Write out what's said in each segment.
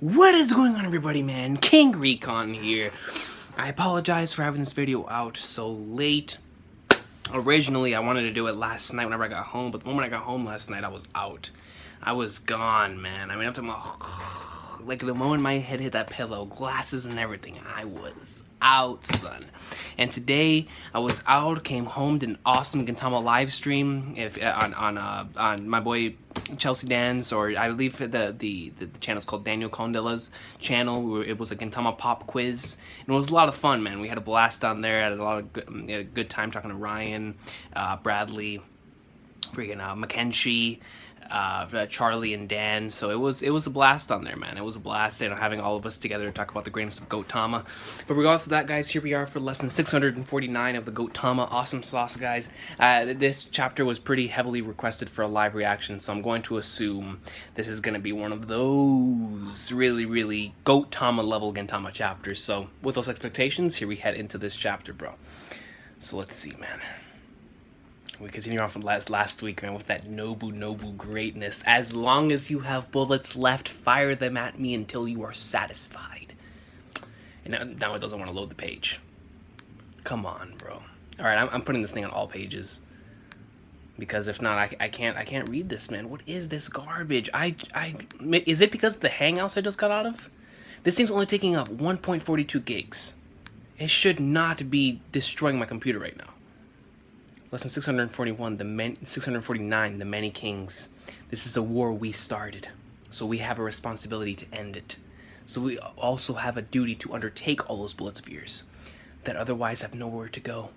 What is going on, everybody, man? King Recon here. I apologize for having this video out so late. Originally, I wanted to do it last night whenever I got home, but the moment I got home last night, I was out. I was gone, man. I mean, I'm talking about, like, the moment my head hit that pillow, glasses and everything, I was out, son. And today I was out, came home, did an awesome Gintama live stream on my boy Chelsea Dan's, or I believe the channel's called Daniel Condella's channel. It was a Gintama pop quiz, and it was a lot of fun, man. We had a blast on there. Had a good time talking to Ryan, Bradley, freaking Mackenzie, Charlie and Dan. So it was a blast on there, man. It was a blast, having all of us together to talk about the greatness of Gintama. But regardless of that, guys, here we are for lesson 649 of the Gintama. Awesome sauce, guys. This chapter was pretty heavily requested for a live reaction, so I'm going to assume this is going to be one of those really Gintama level Gintama chapters. So with those expectations, here we head into this chapter, bro. So let's see, man. We continue on from last week, man, with that Nobu greatness. As long as you have bullets left, fire them at me until you are satisfied. And now it doesn't want to load the page. Come on, bro. All right, I'm putting this thing on all pages, because if not, I can't read this, man. What is this garbage? Is it because of the Hangouts I just got out of? This thing's only taking up 1.42 gigs. It should not be destroying my computer right now. Lesson 649, the many kings. This is a war we started, so we have a responsibility to end it. So we also have a duty to undertake all those bullets of yours that otherwise have nowhere to go.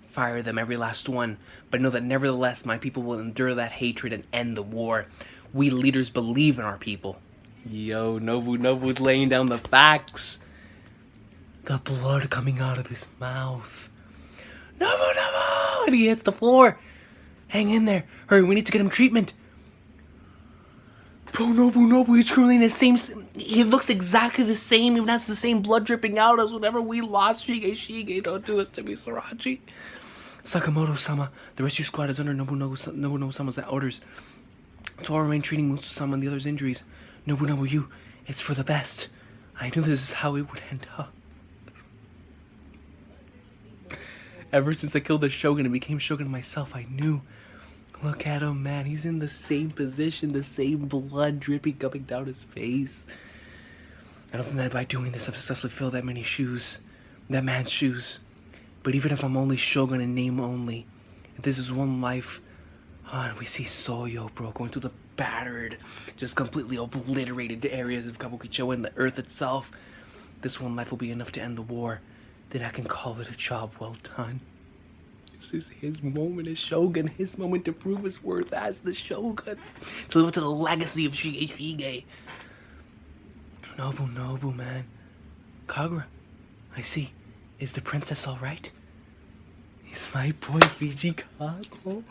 Fire them, every last one, but know that nevertheless my people will endure that hatred and end the war. We leaders believe in our people. Yo, Nobu's laying down the facts. The blood coming out of his mouth. Nobu! And he hits the floor. Hang in there. Hurry, we need to get him treatment. Bro, Nobu, he's currently in the same... He looks exactly the same, even has the same blood dripping out as whenever we lost Shige. Don't do this to me, Sarachi. Sakamoto-sama, the rescue squad is under Nobuno-sama's orders. So I'll remain treating Mutsu-sama and the others' injuries. Nobu, you, it's for the best. I knew this is how it would end up. Ever since I killed the Shogun and became Shogun myself, I knew. Look at him, man. He's in the same position, the same blood dripping coming down his face. I don't think that by doing this I've successfully filled that man's shoes. But even if I'm only Shogun in name only, if this is one life, and we see Soyo, bro, going through the battered, just completely obliterated areas of Kabukicho and the earth itself, this one life will be enough to end the war. Then I can call it a job well done. This is his moment as Shogun, his moment to prove his worth as the Shogun, to live up to the legacy of Shige. Nobu, man. Kagura, I see. Is the princess alright? He's my boy, Fujikago.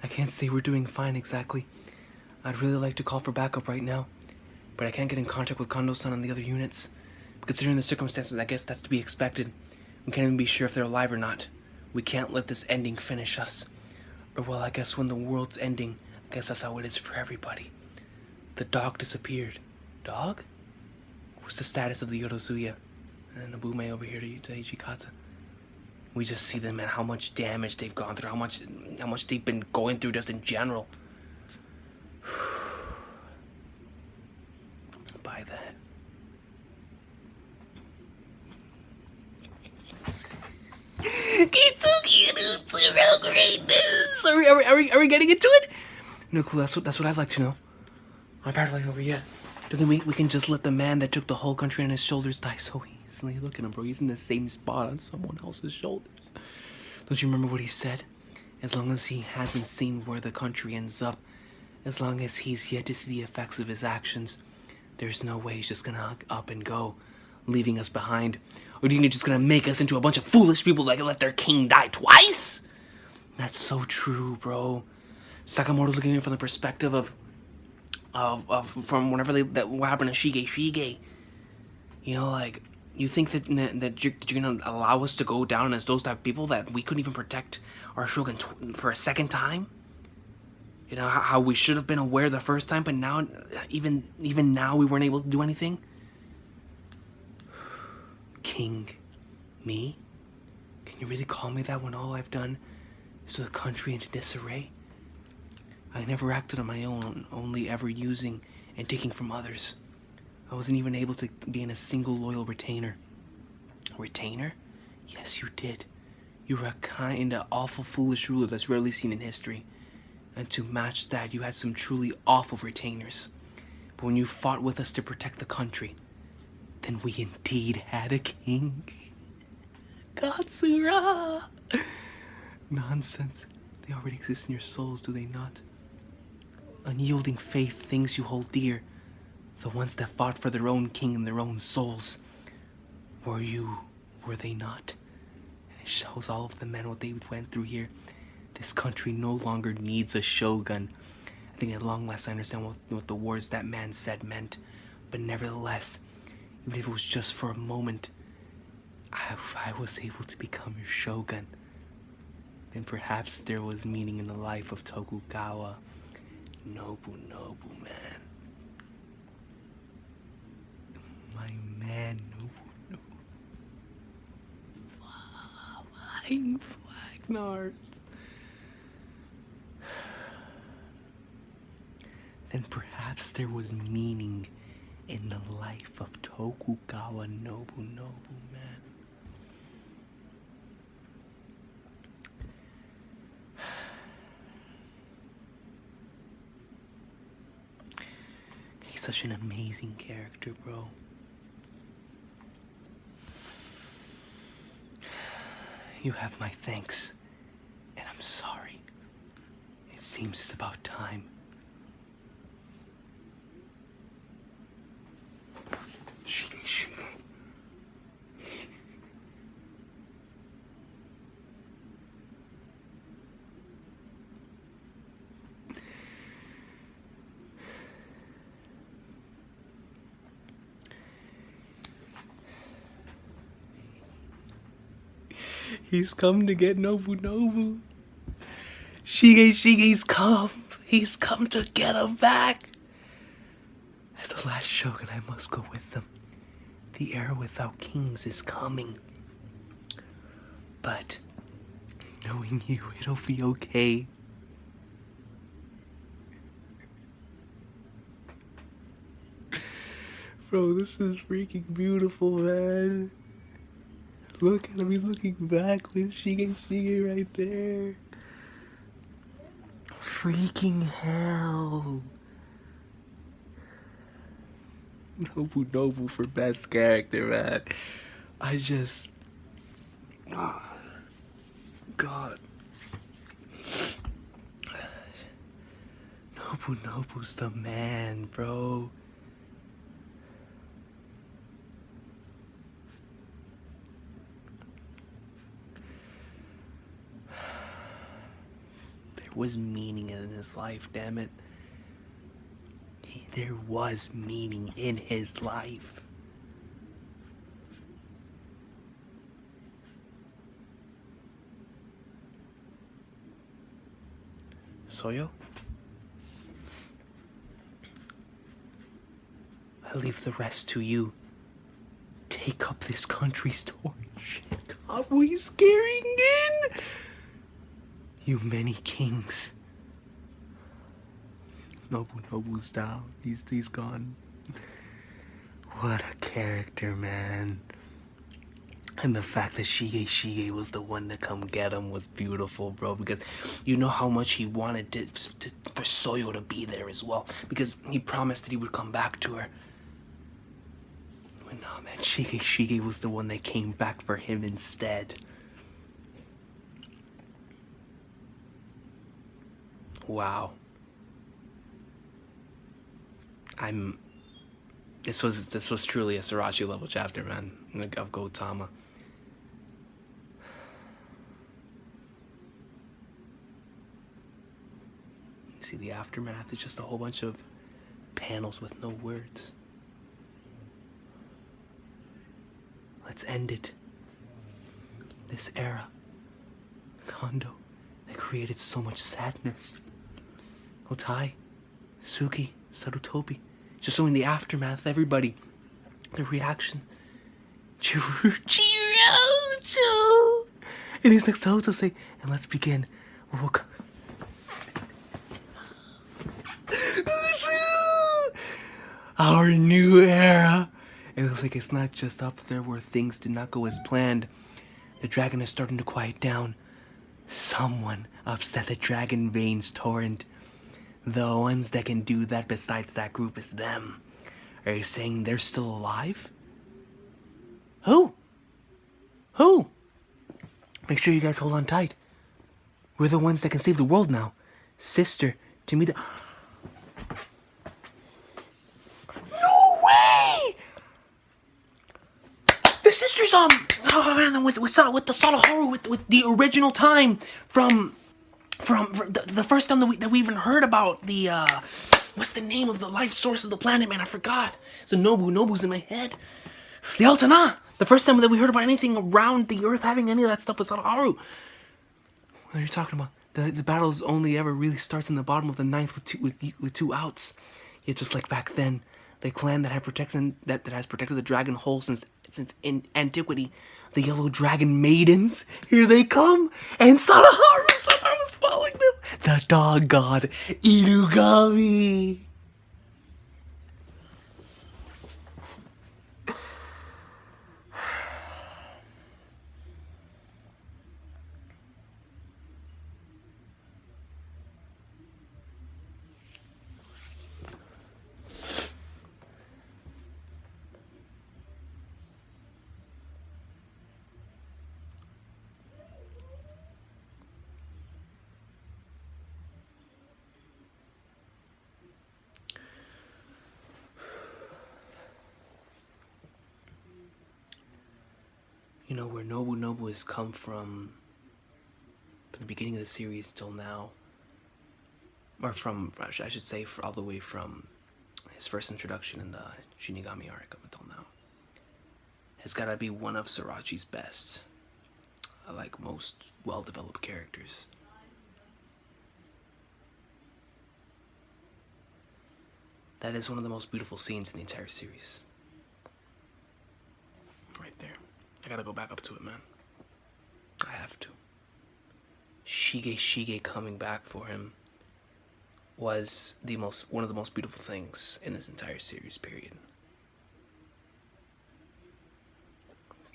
I can't say we're doing fine exactly. I'd really like to call for backup right now, but I can't get in contact with Kondo-san and the other units. Considering the circumstances, I guess that's to be expected. We can't even be sure if they're alive or not. We can't let this ending finish us. Or well, I guess when the world's ending, I guess that's how it is for everybody. The dog disappeared. Dog? What's the status of the Yorozuya? And Nobume over here to Ichikata. We just see them and how much damage they've gone through, how much they've been going through just in general. By that. Are we getting into it? No clue. That's what I'd like to know. I'm barely over yet. Don't think we can just let the man that took the whole country on his shoulders die so easily. Look at him, bro. He's in the same spot on someone else's shoulders. Don't you remember what he said? As long as he hasn't seen where the country ends up, as long as he's yet to see the effects of his actions, there's no way he's just gonna up and go, leaving us behind. Or do you think you're just gonna make us into a bunch of foolish people that can let their king die twice? That's so true, bro. Sakamoto's looking at it from the perspective of from whenever what happened to Shige. You know, like, you think that you're gonna allow us to go down as those type of people that we couldn't even protect our Shogun for a second time? You know, how we should have been aware the first time, but now, even now, we weren't able to do anything? king. Me? Can you really call me that when all I've done is throw the country into disarray? I never acted on my own, only ever using and taking from others. I wasn't even able to gain a single loyal retainer. Retainer? Yes, you did. You were a kind of awful foolish ruler that's rarely seen in history. And to match that, you had some truly awful retainers. But when you fought with us to protect the country, then we indeed had a king. Katsura! Nonsense. They already exist in your souls, do they not? Unyielding faith, things you hold dear. The ones that fought for their own king and their own souls. Were they not? And it shows all of the men what they went through here. This country no longer needs a shogun. I think at long last I understand what the words that man said meant. But nevertheless, even if it was just for a moment, I was able to become your shogun. Then perhaps there was meaning in the life of Tokugawa. Nobu, man. My man, Nobu. Flying Flagnard. Then perhaps there was meaning in the life of Tokugawa Nobu, man. He's such an amazing character, bro. You have my thanks, and I'm sorry. It seems it's about time. Shige. He's come to get Nobu. Shige's come. He's come to get him back. As the last shogun, I must go with them. The era without kings is coming. But knowing you, it'll be okay. Bro, this is freaking beautiful, man. Look at him, he's looking back with Shige right there. Freaking hell. Nobu for best character, man. I just... Oh, God. Nobu's the man, bro. There was meaning in his life, damn it. There was meaning in his life. Soyo? I leave the rest to you. Take up this country's torch. Kamui's carrying in! You many kings. Nobu's down. He's gone. What a character, man. And the fact that Shige was the one to come get him was beautiful, bro. Because you know how much he wanted for Soyo to be there as well. Because he promised that he would come back to her. But nah, man, Shige was the one that came back for him instead. Wow. This was truly a Sriracha level chapter, man, of Gintama. You see the aftermath? It's just a whole bunch of panels with no words. Let's end it. This era, Kondo, that created so much sadness. Otai, Suki, Sarutobi. Just showing the aftermath, everybody, their reaction. Chirocho. And he's next to Hoto say, and let's begin. Our new era. It looks like it's not just up there where things did not go as planned. The dragon is starting to quiet down. Someone upset the dragon veins torrent. The ones that can do that besides that group is them. Are you saying they're still alive? Who? Who? Make sure you guys hold on tight. We're the ones that can save the world now. Sister, to me the... No way! The sisters, oh man, with the Sadaharu, with the original time from the first time that we even heard about the, what's the name of the life source of the planet, man? I forgot. So Nobu's in my head. The Altana! The first time that we heard about anything around the Earth having any of that stuff was Sadaharu. What are you talking about? The battles only ever really starts in the bottom of the ninth with two outs. Yet just like back then, the clan that has protected the dragon hole since in antiquity, the Yellow Dragon Maidens, here they come, and Sadaharu's following them. The dog god Inugami. You know, where Nobu has come from the beginning of the series till now, or from, I should say, all the way from his first introduction in the Shinigami arc up until now, has got to be one of Sorachi's best, like most well-developed characters. That is one of the most beautiful scenes in the entire series. Right there. I gotta go back up to it, man. I have to. Shige coming back for him was one of the most beautiful things in this entire series, period.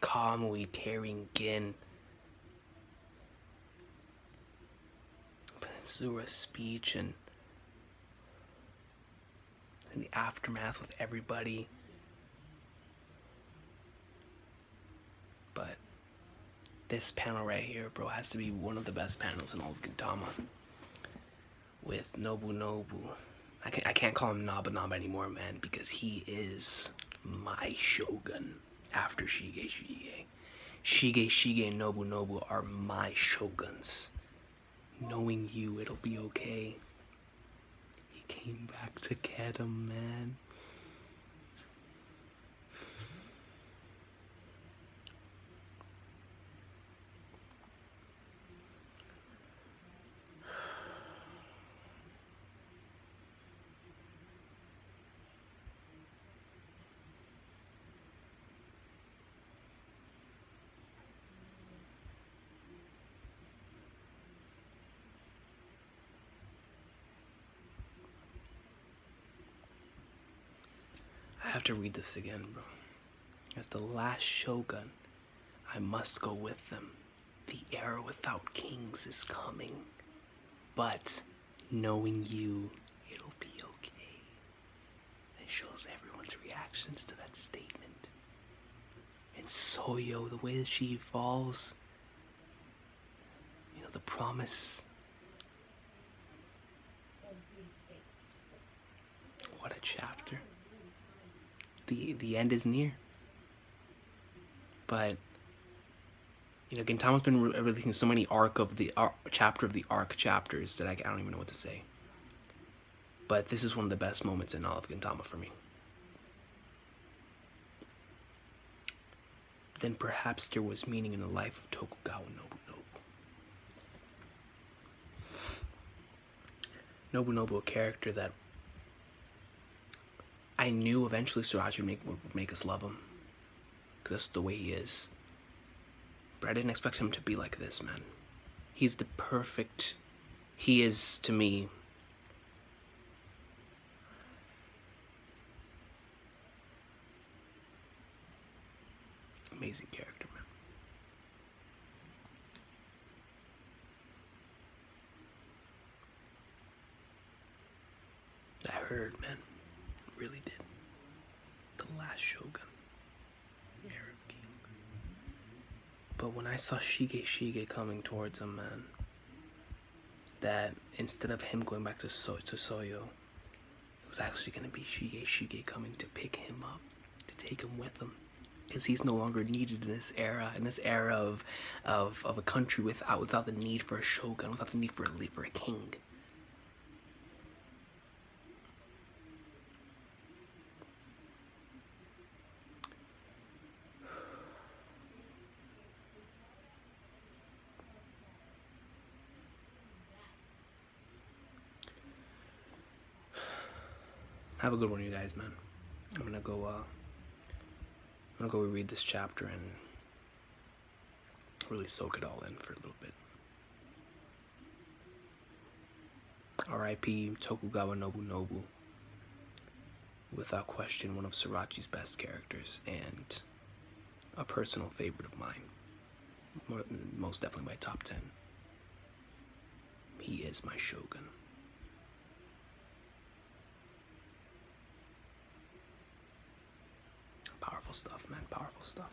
Kamui tearing Gin. Zura's speech and the aftermath with everybody. But this panel right here, bro, has to be one of the best panels in all of Gintama. With Nobu. I can't call him Naba anymore, man, because he is my shogun after Shige. Shige and Nobu are my shoguns. Knowing you, it'll be okay. He came back to get him, man. I have to read this again, bro. As the last shogun, I must go with them. The era without kings is coming. But knowing you, it'll be okay. It shows everyone's reactions to that statement. And Soyo, the way that she evolves, you know, the promise. What a chapter. The end is near. But you know, Gintama's been releasing so many chapter of the arc chapters that I don't even know what to say. But this is one of the best moments in all of Gintama for me. Then perhaps there was meaning in the life of Tokugawa Nobu, a character that I knew eventually Sorachi would make us love him. because that's the way he is. But I didn't expect him to be like this, man. He's the perfect... He is, to me... amazing character, man. I heard, man. Really did. The last Shogun. But when I saw Shige coming towards him, man, that instead of him going back to Soyo, it was actually going to be Shige coming to pick him up, to take him with him. Because he's no longer needed in this era of a country without the need for a shogun, without the need for a king. Have a good one, you guys, man. I'm gonna go reread this chapter and really soak it all in for a little bit. R.I.P. Tokugawa Nobunobu. Without question, one of Sorachi's best characters and a personal favorite of mine. Most definitely my top 10. He is my shogun. Powerful stuff, man. Powerful stuff.